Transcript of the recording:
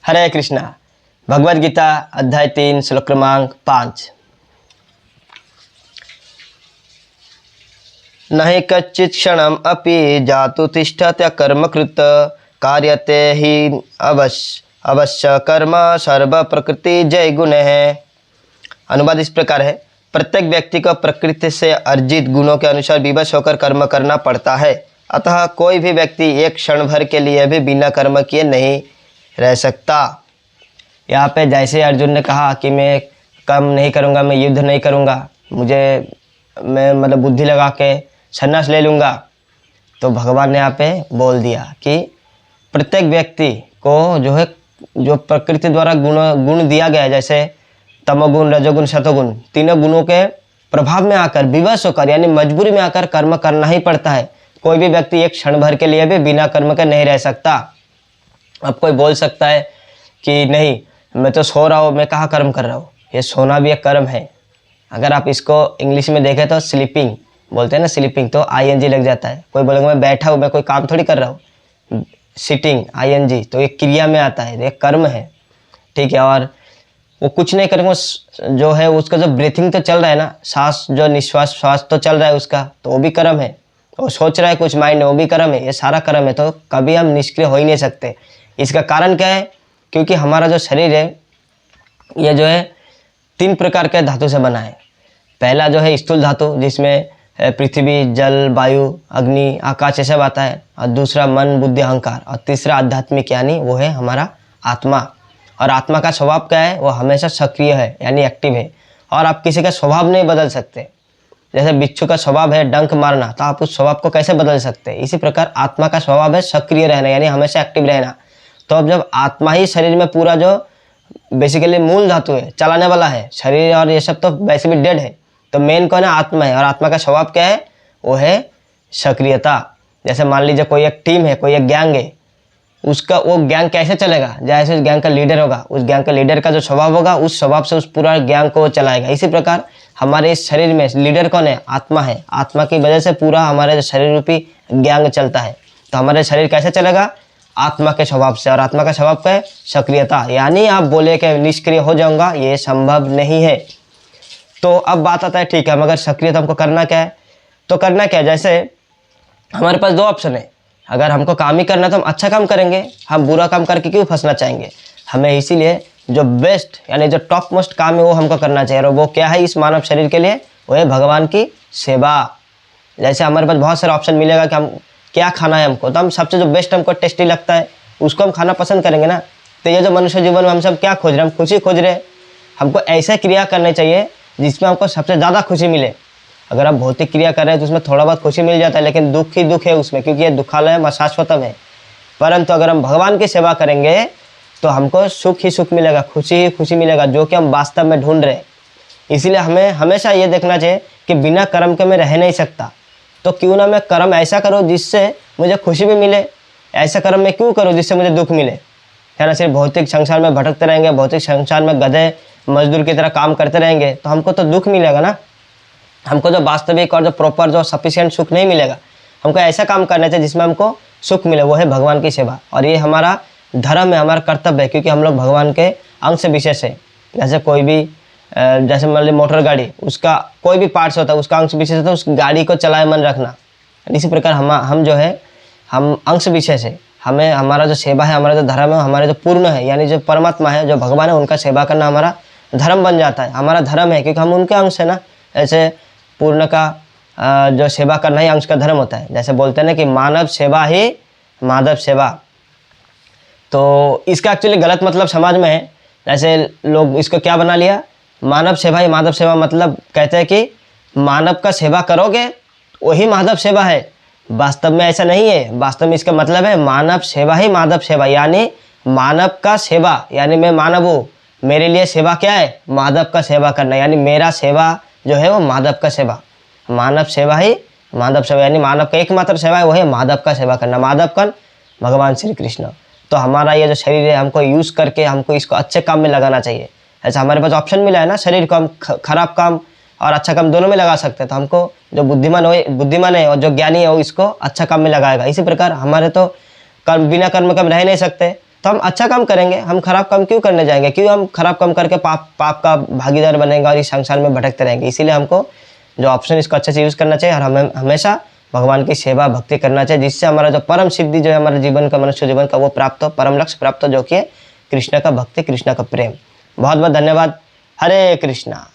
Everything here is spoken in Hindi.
हरे कृष्णा। भगवद गीता अध्याय 3 श्लोक क्रमांक 5। नहि कच्चित् क्षणम् अपि जातु तिष्ठत्य कर्मकृत कार्यते हि अवश्य कर्म सर्व प्रकृति जय गुण है। अनुवाद इस प्रकार है, प्रत्येक व्यक्ति को प्रकृति से अर्जित गुणों के अनुसार विवश होकर कर्म करना पड़ता है। अतः कोई भी व्यक्ति एक क्षण भर के लिए भी बिना कर्म किए नहीं रह सकता। यहाँ पे जैसे अर्जुन ने कहा कि मैं कर्म नहीं करूँगा, मैं युद्ध नहीं करूँगा, मैं मतलब बुद्धि लगा के संन्यास ले लूँगा, तो भगवान ने यहाँ पे बोल दिया कि प्रत्येक व्यक्ति को जो प्रकृति द्वारा गुण दिया गया है, जैसे तमोगुण, रजोगुण, सतोगुण, तीनों गुणों के प्रभाव में आकर विवश होकर यानी मजबूरी में आकर कर्म करना ही पड़ता है। कोई भी व्यक्ति एक क्षण भर के लिए भी बिना कर्म के नहीं रह सकता। अब कोई बोल सकता है कि नहीं, मैं तो सो रहा हूँ, मैं कहाँ कर्म कर रहा हूँ। ये सोना भी एक कर्म है। अगर आप इसको इंग्लिश में देखें तो स्लीपिंग बोलते हैं ना, स्लीपिंग तो आईएनजी लग जाता है। कोई बोलेगा मैं बैठा हूँ, मैं कोई काम थोड़ी कर रहा हूँ। सिटिंग आईएनजी तो एक क्रिया में आता है, एक कर्म है, ठीक है। और वो कुछ नहीं करेंगे, जो है उसका जो ब्रीथिंग तो चल रहा है ना, सांस जो निश्वास श्वास तो चल रहा है उसका, तो वो भी कर्म है। वो सोच रहा है कुछ माइंड में, वो भी कर्म है। ये सारा कर्म है, तो कभी हम निष्क्रिय हो ही नहीं सकते। इसका कारण क्या है? क्योंकि हमारा जो शरीर है ये जो है 3 प्रकार के धातु से बना है। पहला जो है स्थूल धातु, जिसमें पृथ्वी, जल, वायु, अग्नि, आकाश ये सब आता है। और दूसरा मन, बुद्धि, अहंकार। और तीसरा आध्यात्मिक यानी वो है हमारा आत्मा। और आत्मा का स्वभाव क्या है? वो हमेशा सक्रिय है यानी एक्टिव है। और आप किसी का स्वभाव नहीं बदल सकते। जैसे बिच्छू का स्वभाव है डंक मारना, तो आप उस स्वभाव को कैसे बदल सकते हैं? इसी प्रकार आत्मा का स्वभाव है सक्रिय रहना यानी हमेशा एक्टिव रहना। तो अब जब आत्मा ही शरीर में पूरा जो बेसिकली मूल धातु है, चलाने वाला है, शरीर और ये सब तो वैसे भी डेड है, तो मेन कौन है? आत्मा है। और आत्मा का स्वभाव क्या है? वो है सक्रियता। जैसे मान लीजिए कोई एक टीम है, कोई एक गैंग है, उसका वो गैंग कैसे चलेगा? जैसे उस गैंग का लीडर होगा, उस गैंग का लीडर का जो स्वभाव होगा, उस स्वभाव से उस पूरा गैंग को चलाएगा। इसी प्रकार हमारे इस शरीर में लीडर कौन है? आत्मा है। आत्मा की वजह से पूरा हमारे शरीर रूपी गैंग चलता है। तो हमारे शरीर कैसे चलेगा? आत्मा के स्वभाव से। और आत्मा का स्वभाव क्या है? सक्रियता। यानी आप बोले कि निष्क्रिय हो जाऊंगा, ये संभव नहीं है। तो अब बात आता है, ठीक है, मगर सक्रियता हमको करना क्या है? तो करना क्या है? जैसे हमारे पास 2 ऑप्शन है। अगर हमको काम ही करना है तो हम अच्छा काम करेंगे, हम बुरा काम करके क्यों फंसना चाहेंगे? हमें इसीलिए जो बेस्ट यानी जो टॉप मोस्ट काम है वो हमको करना चाहिए। और वो क्या है इस मानव शरीर के लिए? वो है भगवान की सेवा। जैसे हमारे पास बहुत सारे ऑप्शन मिलेगा कि हम क्या खाना है हमको, तो हम सबसे जो बेस्ट हमको टेस्टी लगता है उसको हम खाना पसंद करेंगे ना। तो ये जो मनुष्य जीवन में हम सब क्या खोज रहे हैं? हम खुशी खोज रहे हैं। हमको ऐसा क्रिया करनी चाहिए जिसमें हमको सबसे ज़्यादा खुशी मिले। अगर आप भौतिक क्रिया कर रहे हैं तो उसमें थोड़ा बहुत खुशी मिल जाता है, लेकिन दुख ही दुख है उसमें, क्योंकि ये दुखालय अशाश्वतम है। परंतु अगर हम भगवान की सेवा करेंगे तो हमको सुख ही सुख मिलेगा, खुशी ही खुशी मिलेगा, जो कि हम वास्तव में ढूंढ रहे हैं। इसीलिए हमें हमेशा ये देखना चाहिए कि बिना कर्म के मैं रह नहीं सकता। तो क्यों ना मैं कर्म ऐसा करूँ जिससे मुझे खुशी भी मिले। ऐसा कर्म मैं क्यों करूँ जिससे मुझे दुख मिले? है ना। सिर्फ भौतिक संसार में भटकते रहेंगे, भौतिक संसार में गधे मजदूर की तरह काम करते रहेंगे, तो हमको तो दुख मिलेगा ना। हमको जो वास्तविक और जो प्रॉपर जो सफिशिएंट सुख नहीं मिलेगा। हमको ऐसा काम करना चाहिए जिसमें हमको सुख मिले, वो है भगवान की सेवा। और ये हमारा धर्म है, हमारा कर्तव्य है, क्योंकि हम लोग भगवान के अंश विशेष है। जैसे कोई भी जैसे मान लीजिए मोटर गाड़ी, उसका कोई भी पार्ट्स होता है, उसका अंश विशेष होता है, उस गाड़ी को चलाए मन रखना। इसी प्रकार हम जो है हम अंश विशेष है। हमें हमारा जो सेवा है, हमारा जो धर्म है, हमारे जो पूर्ण है यानी जो परमात्मा है, जो भगवान है, उनका सेवा करना हमारा धर्म बन जाता है, हमारा धर्म है, क्योंकि हम उनके अंश है ना। ऐसे पूर्ण का जो सेवा करना ही अंश का धर्म होता है। जैसे बोलते हैं ना कि मानव सेवा ही माधव सेवा। तो इसका एक्चुअली गलत मतलब समाज में है। जैसे लोग इसको क्या बना लिया, मानव सेवा ही माधव सेवा, मतलब कहते हैं कि मानव का सेवा करोगे वही माधव सेवा है। वास्तव में ऐसा नहीं है। वास्तव में इसका मतलब है मानव सेवा ही माधव सेवा, यानी मानव का सेवा यानी मैं मानव हूँ, मेरे लिए सेवा क्या है? माधव का सेवा करना, यानी मेरा सेवा जो है वो माधव का सेवा। मानव सेवा ही माधव सेवा, यानी मानव का एकमात्र सेवा है वो है माधव का सेवा करना। माधव कौन? भगवान श्री कृष्ण। तो हमारा ये जो शरीर है, हमको यूज़ करके हमको इसको अच्छे काम में लगाना चाहिए। ऐसा हमारे पास ऑप्शन मिला है ना, शरीर को हम खराब काम और अच्छा काम दोनों में लगा सकते हैं। तो हमको जो बुद्धिमान है और जो ज्ञानी है वो इसको अच्छा काम में लगाएगा। इसी प्रकार हमारे तो कर्म बिना कर्म के हम रह नहीं सकते। तो हम अच्छा काम करेंगे, हम खराब काम क्यों करने जाएंगे? क्यों हम खराब काम करके पाप का भागीदार बनेंगे और इस संसार में भटकते रहेंगे? इसीलिए हमको जो ऑप्शन इसको अच्छे से यूज़ करना चाहिए और हमें हमेशा भगवान की सेवा भक्ति करना चाहिए, जिससे हमारा जो परम सिद्धि जो है हमारे जीवन का, मनुष्य जीवन का, वो प्राप्त हो, परम लक्ष्य प्राप्त हो, जो कि है कृष्ण का भक्ति, कृष्ण का प्रेम। बहुत बहुत धन्यवाद। हरे कृष्णा।